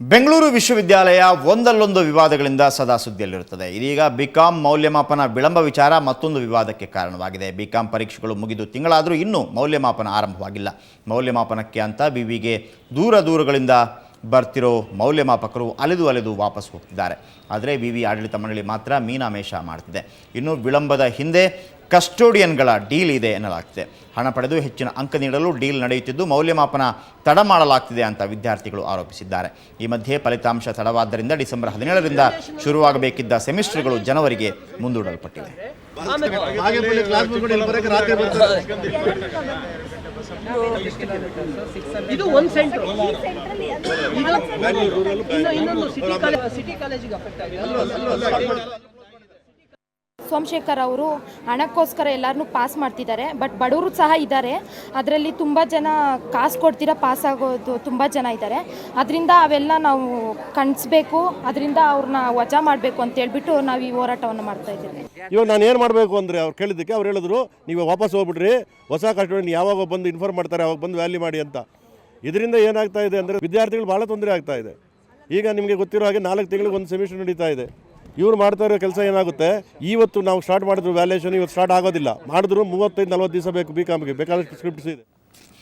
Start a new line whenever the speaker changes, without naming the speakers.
ಬೆಂಗಳೂರು ವಿಶ್ವವಿದ್ಯಾಲಯ ಒಂದಲ್ಲೊಂದು ವಿವಾದಗಳಿಂದ ಸದಾ ಸುದ್ದಿಯಲ್ಲಿರುತ್ತದೆ. ಇದೀಗ ಬಿಕಾಂ ಮೌಲ್ಯಮಾಪನ ವಿಳಂಬ ವಿಚಾರ ಮತ್ತೊಂದು ವಿವಾದಕ್ಕೆ ಕಾರಣವಾಗಿದೆ. ಬಿಕಾಂ ಪರೀಕ್ಷೆಗಳು ಮುಗಿದು ತಿಂಗಳಾದರೂ ಇನ್ನೂ ಮೌಲ್ಯಮಾಪನ ಆರಂಭವಾಗಿಲ್ಲ. ಮೌಲ್ಯಮಾಪನಕ್ಕೆ ಅಂತ ವಿವಿಗೆ ದೂರಗಳಿಂದ ಬರ್ತಿರೋ ಮೌಲ್ಯಮಾಪಕರು ಅಲೆದು ವಾಪಸ್ ಹೋಗ್ತಿದ್ದಾರೆ. ಆದರೆ ವಿವಿ ಆಡಳಿತ ಮಂಡಳಿ ಮಾತ್ರ ಮೀನಾಮೇಷ ಮಾಡ್ತಿದೆ. ಇನ್ನು ವಿಳಂಬದ ಹಿಂದೆ ಕಸ್ಟೋಡಿಯನ್ಗಳ ಡೀಲ್ ಇದೆ ಎನ್ನಲಾಗ್ತಿದೆ. ಹಣ ಪಡೆದು ಹೆಚ್ಚಿನ ಅಂಕ ನೀಡಲು ಡೀಲ್ ನಡೆಯುತ್ತಿದ್ದು ಮೌಲ್ಯಮಾಪನ ತಡ ಮಾಡಲಾಗ್ತಿದೆ ಅಂತ ವಿದ್ಯಾರ್ಥಿಗಳು ಆರೋಪಿಸಿದ್ದಾರೆ. ಈ ಮಧ್ಯೆ ಫಲಿತಾಂಶ ತಡವಾದ್ದರಿಂದ ಡಿಸೆಂಬರ್ 17ರಿಂದ ಶುರುವಾಗಬೇಕಿದ್ದ ಸೆಮಿಸ್ಟರ್ಗಳು ಜನವರಿಗೆ ಮುಂದೂಡಲ್ಪಟ್ಟಿವೆ.
ಇದು ಒಂದು ಸೆಂಟರ್, ಇನ್ನೊಂದು ಸಿಟಿ ಕಾಲೇಜಿಗೆ ಅಫೆಕ್ಟ್ ಆಗಿದೆ.
ಸೋಮಶೇಖರ್ ಅವರು ಹಣಕ್ಕೋಸ್ಕರ ಎಲ್ಲರನ್ನೂ ಪಾಸ್ ಮಾಡ್ತಿದ್ದಾರೆ. ಬಟ್ ಬಡವರು ಸಹ ಇದ್ದಾರೆ. ಅದರಲ್ಲಿ ತುಂಬ ಜನ ಕಾಸು ಕೊಡ್ತೀರಾ ಪಾಸ್ ಆಗೋದು ತುಂಬ ಜನ ಇದ್ದಾರೆ. ಅದರಿಂದ ಅವೆಲ್ಲ ನಾವು ಕಣಿಸ್ಬೇಕು, ಅದರಿಂದ ಅವ್ರನ್ನ ವಜಾ ಮಾಡಬೇಕು ಅಂತ ಹೇಳ್ಬಿಟ್ಟು ನಾವು ಈ ಹೋರಾಟವನ್ನು ಮಾಡ್ತಾ ಇದ್ದೀವಿ.
ಇವಾಗ ನಾನು ಏನು ಮಾಡಬೇಕು ಅಂದರೆ ಅವ್ರು ಕೇಳಿದ್ದಕ್ಕೆ ಅವ್ರು ಹೇಳಿದ್ರು, ನೀವು ವಾಪಸ್ ಹೋಗ್ಬಿಡ್ರಿ, ಹೊಸ ಕಸ್ಟೋಡಿಯನ್ ಯಾವಾಗ ಬಂದು ಇನ್ಫಾರ್ಮ್ ಮಾಡ್ತಾರೆ ಅವಾಗ ಬಂದು ವ್ಯಾಲ್ಯೂ ಮಾಡಿ ಅಂತ. ಇದರಿಂದ ಏನಾಗ್ತಾ ಇದೆ ಅಂದರೆ ವಿದ್ಯಾರ್ಥಿಗಳು ಭಾಳ ತೊಂದರೆ ಆಗ್ತಾ ಇದೆ. ಈಗ ನಿಮಗೆ ಗೊತ್ತಿರೋ ಹಾಗೆ 4 ತಿಂಗಳಿಗೆ ಒಂದು ಸೆಮಿಸ್ಟರ್ ನಡೀತಾ ಇದೆ. ಇವ್ರು ಮಾಡ್ತಾ ಇರೋ ಕೆಲಸ ಏನಾಗುತ್ತೆ, ಇವತ್ತು ನಾವು ಸ್ಟಾರ್ಟ್ ಮಾಡಿದ್ರು ವ್ಯಾಲ್ಯೂಯೇಷನ್ ಇವತ್ತು ಸ್ಟಾರ್ಟ್ ಆಗೋದಿಲ್ಲ. ಮಾಡಿದ್ರು 35-40 ದಿವಸ ಬೇಕು. ಬಿಕಾಮ್ಗೆ ಬೇಕಾದಷ್ಟು ಸ್ಕ್ರಿಪ್ಟ್ಸ್ ಇದೆ.